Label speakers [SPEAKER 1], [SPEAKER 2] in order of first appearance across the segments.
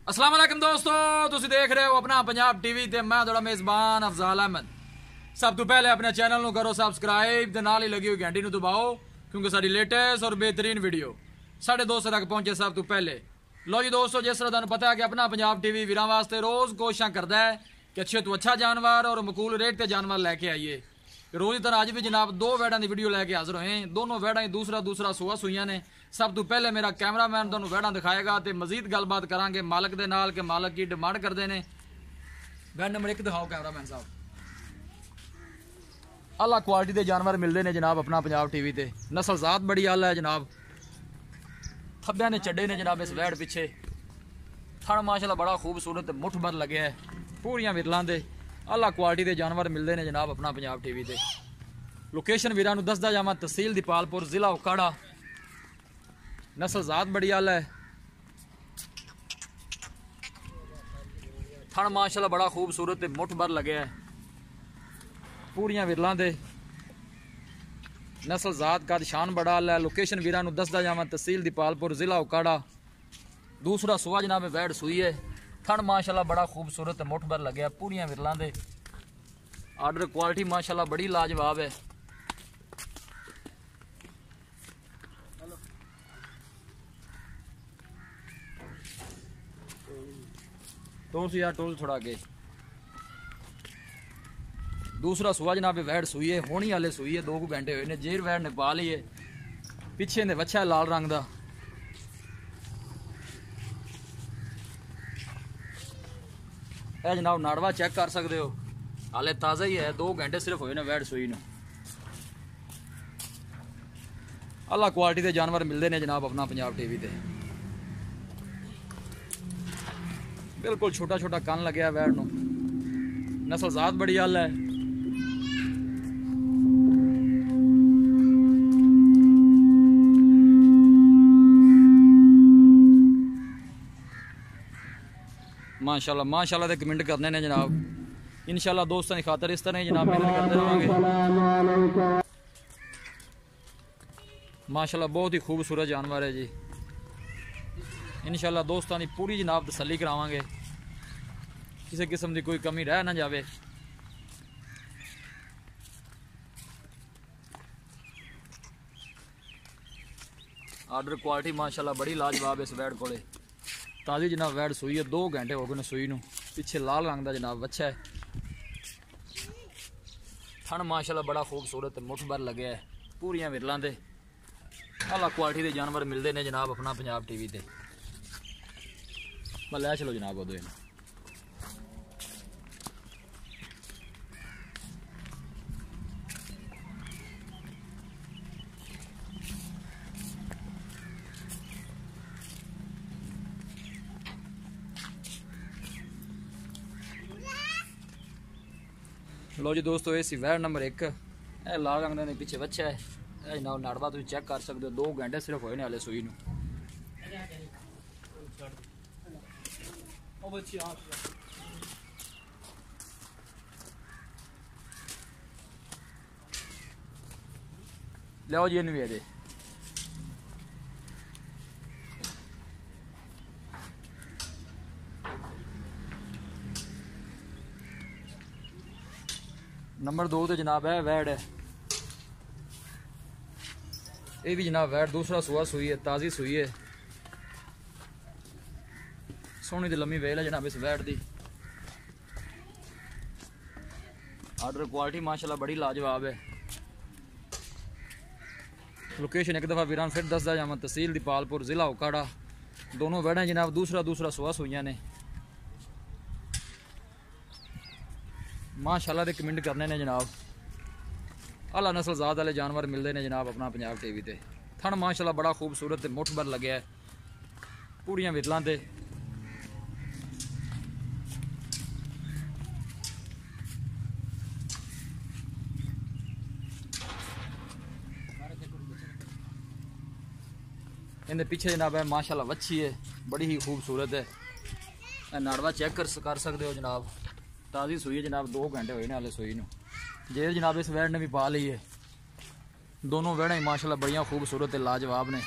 [SPEAKER 1] अस्सलाम वालेकुम दोस्तों, तुसी देख रहे हो अपना पंजाब टीवी ते मैं थोड़ा मेजबान अफजाल अहमद। सब तो पहले अपने चैनल ਨੂੰ करो सबसक्राइब ते नाल ही लगी हुई घंटी ਨੂੰ दबाओ क्योंकि साडी लेटेस्ट और बेहतरीन वीडियो साढ़े दोस्तों तक पहुंचे सब तो पहले। लो जी दोस्तों, जिस तरह तुहानू पता है कि अपना पंजाब टीवी वीरां वास्ते रोज़ कोशिशां करदा है कि अच्छे तो अच्छा जानवर और मकूल रेट ते जानवर लैके आइए। रोज़ की तरह अज भी जनाब दो वैडां की वीडियो लैके हाजिर होए। दोनों वैडां दूसरा सुआ सुईयां ने। सब तो पहले मेरा कैमरामैन तुहानू वैडां दिखाएगा तो मजीद गलबात करांगे मालक दे नाल कि मालक की डिमांड करते हैं। वैड नंबर 1 दिखाओ कैमरामैन साहब। आला क्वालिटी के जानवर मिलते हैं जनाब अपना पंजाब टीवी ते। नस्ल जात बड़ी आला है जनाब। थब्बिया ने चड्डे ने जनाब इस वैड पिछे। थण माशाल्लाह बड़ा खूबसूरत मुठ भर लगे है पूरियां विरलां दे। आला क्वालिटी के जानवर मिलते हैं जनाब अपना पंजाब टीवी ते। लोकेशन वीरां नू दसदा जावां, तहसील दीपालपुर, जिला उकाड़ा। नस्ल जात बड़ी आला है। थण माशाल्लाह बड़ा खूबसूरत मुठ भर लगे है पूरियां विरलां दे। नस्ल जात का शान बड़ा आला है। लोकेशन वीरां नू दसदा जावां, तहसील दीपालपुर, जिला उकाड़ा। दूसरा सुआ जनाब वैड सुई है। थण माशाल्लाह बड़ा खूबसूरत मुठ भर लगे पूरियां विरलां दे। आर्डर क्वालिटी माशाल्लाह बड़ी लाजवाब है। टोल यार टोल थोड़ा आगे। दूसरा सुआ जनाब वैड सुई है, होनी वाले सुई है। 2 घंटे हुए ने। जेर वैड ने पा ली है। पिछे ने वच्छा लाल रंग का। यह जनाब नाड़वा चेक कर सकते हो, हाले ताज़ा ही है। 2 घंटे सिर्फ हुए ने वैड सुई ने। अल्लाह क्वालिटी के जानवर मिलते हैं जनाब अपना पंजाब टीवी ते। बिल्कुल छोटा छोटा कन लगे वैड नू। नस्ल जात बड़ी आला है। माशाल्लाह माशाल्लाह दे कमेंट करने ने जनाब। इंशाल्लाह दोस्तों की खातर इस तरह ही जनाब मेहनत करते रहेंगे। माशाल्लाह बहुत ही खूबसूरत जानवर है जी। इंशाल्लाह दोस्तों की पूरी जनाब तसल्ली करावांगे, किसी किस्म की कोई कमी रह ना जाए। आर्डर क्वालिटी माशाल्लाह बड़ी लाजवाब है इस वैड कोले। ताज़ी जनाब वैड सुई है। 2 घंटे हो गए ने सुई नू। पिछे लाल रंग का जनाब वच्छा है। थण माशाल्लाह बड़ा खूबसूरत मुठ भर लगे है पूरियां विरलां दे। आला क्वालिटी के जानवर मिलते हैं जनाब अपना पंजाब टीवी ते। मैं लै चलो जनाब उदो। लो जी दोस्तों, ये सी वैड नंबर 1। यह लाल रंग का पिछे वच्छा है। यह जनाब नाड़वा तुम चेक कर सकते हो। 2 घंटे सिर्फ होए ने हाले सुई नू। लियाओ जी इन्हू भी। नंबर 2 तो जनाब है वैड है। ये भी जनाब वैड दूसरा सुआ सुई है, ताज़ी सुई है। सोहनी दी लम्मी वेल है जनाब इस वैड दी। आर्डर क्वालिटी माशाल्लाह बड़ी लाजवाब है। लोकेशन एक दफ़ा वीरान फिर दसदा जावां, तहसील दीपालपुर, जिला उकाड़ा। दोनों वैडां जनाब दूसरा सुआ सुईयां ने। माशाल्लाह दे कमेंट करने ने जनाब। आला नस्ल जात वाले जानवर मिलते हैं जनाब अपना पंजाब टीवी ते। थण माशाल्लाह बड़ा खूबसूरत मुठ भर लगे है पूरियां विरलां दे। इनके पीछे जनाब है माशाल्लाह वच्छी है, बड़ी ही खूबसूरत है। नाड़वा चेक कर सकते हो जनाब। ताज़ी सुई है जनाब। 2 घंटे हुए ने हाले सुई नू। जेर जनाब इस वैड ने भी पा ली है। दोनों वैड़ा ही माशाल्लाह बड़ियां खूबसूरत लाजवाब ने।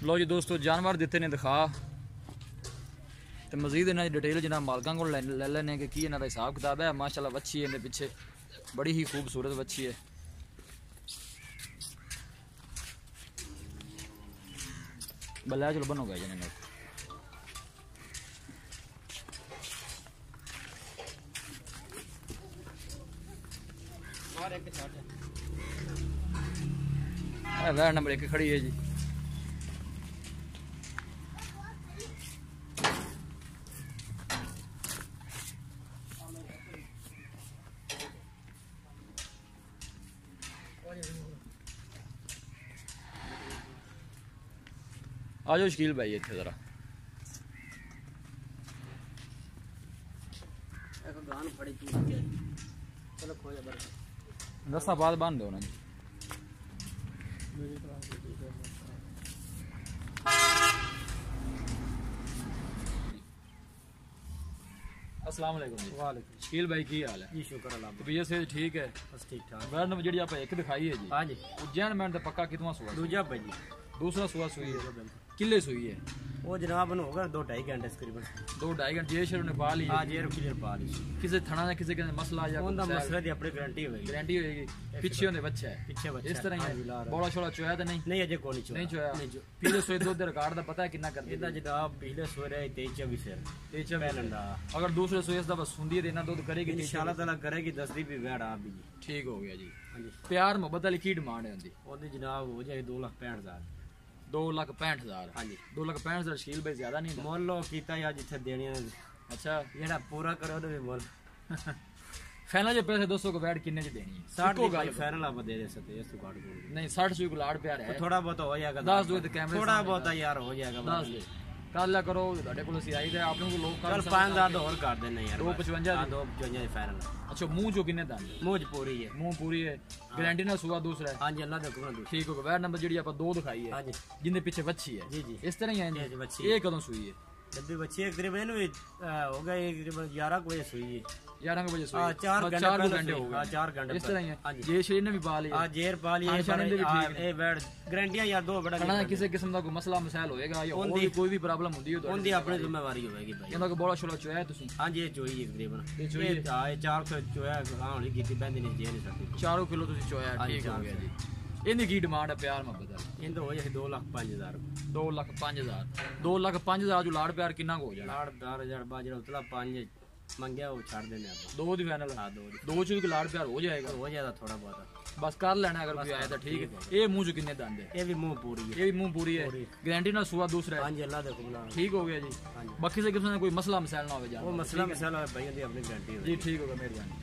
[SPEAKER 1] लो जी दोस्तों जानवर दिते ने दिखा तो मजीद इन्होंने डिटेल जिन्हें मालकों को ले लेने कि इन्हों का हिसाब किताब है। माशाल्लाह वच्छी है इन्हें पिछे बड़ी ही खूबसूरत वच्छी है। बल्ला चलो बनो गए जिन्हें वैट नंबर 1 खड़ी है जी। आ जाओ शकील भाई इतने जरा रस्सा बाद बांध दो ना जी। अस्सलाम वालेकुम जी।
[SPEAKER 2] वालेकुम
[SPEAKER 1] शकील भाई की हाल है
[SPEAKER 2] जी? शुक्र अल्लाह।
[SPEAKER 1] तबीयत से ठीक है?
[SPEAKER 2] बस ठीक ठाक।
[SPEAKER 1] वैट नंबर जी आप एक दिखाई है जी।
[SPEAKER 2] हाँ जी
[SPEAKER 1] उज्जैन में पक्का कितना सुआ?
[SPEAKER 2] दूजा भाई जी
[SPEAKER 1] दूसरा सुआ सुई है किले सुई है
[SPEAKER 2] वो जनाब ने होगा 2-2.5 घंटे तकरीबन।
[SPEAKER 1] 2-2.5 घंटे ये शेर ने पा ली।
[SPEAKER 2] हाँ जेर क्लियर पा ली।
[SPEAKER 1] किसी थाना ने किसी के मसला या
[SPEAKER 2] उनका मसला दी अपनी गारंटी होगी।
[SPEAKER 1] गारंटी होगी पीछे होने बच्चा है
[SPEAKER 2] पीछे बच्चा
[SPEAKER 1] इस तरह ही बड़ा छोड़ा चोया तो नहीं
[SPEAKER 2] अजय को नहीं
[SPEAKER 1] चोया पिछले सोए दूध रिकॉर्ड का पता है कितना कर
[SPEAKER 2] ਇਹਦਾ ਜਨਾਬ ਪਿਛਲੇ ਸਵੇਰੇ 23-24 ਸਿਰ
[SPEAKER 1] तेज
[SPEAKER 2] ਪਹਿਲਣ ਦਾ।
[SPEAKER 1] अगर दूसरे सोए ਦਾ बस सुंदी देना दूध करेगी
[SPEAKER 2] इंशाल्लाह ताला करेगी 10 ਦੀ ਵੀ ਵੈੜ ਆ ਵੀ।
[SPEAKER 1] ठीक हो गया जी।
[SPEAKER 2] ਹਾਂਜੀ
[SPEAKER 1] प्यार मोहब्बत वाली की डिमांड है उनकी?
[SPEAKER 2] ਉਹਦੀ ਜਨਾਬ ਹੋ ਜਾਏ 2,65,000।
[SPEAKER 1] 2,65,000
[SPEAKER 2] ਹਾਂਜੀ
[SPEAKER 1] 2,65,000 ਸ਼कील भाई ज्यादा नहीं था।
[SPEAKER 2] ਮੁੱਲ ਉਹ ਕੀਤਾ ਜਾਂ ਜਿੱਥੇ ਦੇਣੀਆਂ
[SPEAKER 1] अच्छा
[SPEAKER 2] ਜਿਹੜਾ ਪੂਰਾ ਕਰੇ ਉਹਦੇ ਵੀ ਮੁੱਲ
[SPEAKER 1] फाइनल जो पैसे दोस्तों को बैठ किन्ने च देनी है
[SPEAKER 2] 60
[SPEAKER 1] को
[SPEAKER 2] ਦੀ
[SPEAKER 1] गल
[SPEAKER 2] ਫਾਈਨਲ ਆਪਾਂ ਦੇ ਸਕਦੇ ਇਸ ਤੋਂ ਘੱਟ ਕੋਈ
[SPEAKER 1] नहीं 60 सुई को लाड़ प्यार है
[SPEAKER 2] थोड़ा बहुत हो जाएगा।
[SPEAKER 1] 10 दो तो कैमरे
[SPEAKER 2] थोड़ा बहुत यार हो जाएगा।
[SPEAKER 1] 10 दे कल करो ਤੁਹਾਡੇ ਕੋਲ ਅਸੀਂ ਆਈਦਾ ਆਪਣੇ ਕੋਲ ਲੋਕ
[SPEAKER 2] चल 5,000 और कर देना यार।
[SPEAKER 1] 255
[SPEAKER 2] हाँ 255 फाइनल।
[SPEAKER 1] अच्छा मुंह जो किन्ने दंद?
[SPEAKER 2] मूंछ पूरी है।
[SPEAKER 1] मुंह पूरी है गारंटी ना सुआ दूसरा है।
[SPEAKER 2] हाँ जी अल्लाह दे हुक्म नाल।
[SPEAKER 1] ठीक हो गया। वैट नंबर जी आप दो दिखाई है
[SPEAKER 2] हाँ जी
[SPEAKER 1] जिंदे पीछे बच्ची है
[SPEAKER 2] जी जी
[SPEAKER 1] इस तरह ही है
[SPEAKER 2] जी, बच्ची
[SPEAKER 1] ये कदों सुई है?
[SPEAKER 2] जब बच्ची तकरीबन हो गए तकरीबन 11 बजे सुई है।
[SPEAKER 1] 11 बजे सुई
[SPEAKER 2] हाँ 4
[SPEAKER 1] बस
[SPEAKER 2] घंटे
[SPEAKER 1] 4
[SPEAKER 2] पहले
[SPEAKER 1] घंटे हो
[SPEAKER 2] सुई। हाँ
[SPEAKER 1] गए
[SPEAKER 2] 4 घंटे
[SPEAKER 1] इस तरह ही
[SPEAKER 2] हाँ
[SPEAKER 1] है
[SPEAKER 2] जी
[SPEAKER 1] ये शरीर ने भी पा लिया।
[SPEAKER 2] हाँ जेर पा लिया
[SPEAKER 1] खाने शाने दे भी ठीक
[SPEAKER 2] ये बैड गारंटियां यार दो बड़ा
[SPEAKER 1] खाना किसी किस्म का कोई मसला मसाइल होएगा या और कोई भी प्रॉब्लम होती है तो
[SPEAKER 2] उनकी अपनी जिम्मेवारी होगी भाई।
[SPEAKER 1] कहंदा कि बड़ा छोड़ा चोया है तुसी?
[SPEAKER 2] हाँ जी ये चोई है तकरीबन
[SPEAKER 1] ये चोई है।
[SPEAKER 2] हाँ ये 4 चोया हाँ होनी कीती बंदी नहीं जे नहीं सकती।
[SPEAKER 1] 4 किलो तुसी चोया है।
[SPEAKER 2] हाँ जी,
[SPEAKER 1] ठीक हो
[SPEAKER 2] 4
[SPEAKER 1] गया जी। इनकी की डिमांड है प्यार मोहब्बत वाली?
[SPEAKER 2] इन तो हो जाए 2,05,000।
[SPEAKER 1] 2,05,000 2,05,000 जो लाड़ प्यार कितना को हो जाना?
[SPEAKER 2] लाड़ 4,000 बाजरा उतला 5 मंगया वो छाड़ देने आप।
[SPEAKER 1] दो दी फाइनल?
[SPEAKER 2] हाँ
[SPEAKER 1] दो चीज लाड़ प्यार हो जाएगा।
[SPEAKER 2] हो जाएगा थोड़ा बहुत
[SPEAKER 1] बस कर लेना अगर कोई आया तो ठीक है। ये मुंह जो किन्ने दंद है?
[SPEAKER 2] ये भी मुंह पूरी है।
[SPEAKER 1] ये भी मुंह पूरी है गारंटी ना सुआ दूसरा है?
[SPEAKER 2] हाँ जी अल्लाह दे हुक्म नाल।
[SPEAKER 1] ठीक हो गया जी।
[SPEAKER 2] हाँ जी
[SPEAKER 1] बाकी से किसी ने कोई मसला मसाइल ना हो जाए
[SPEAKER 2] वो मसला मसाला भाई दी अपनी गारंटी
[SPEAKER 1] जी। ठीक होगा मेहरबानी।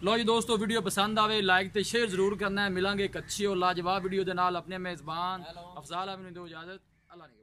[SPEAKER 1] लो जी दोस्तों वीडियो पसंद आवे लाइक ते शेयर जरूर करना है। मिलांगे एक अच्छी और लाजवाब वीडियो के नाल। अपने मेजबान अफजाल अमीन दो इजाजत। अल्लाह ने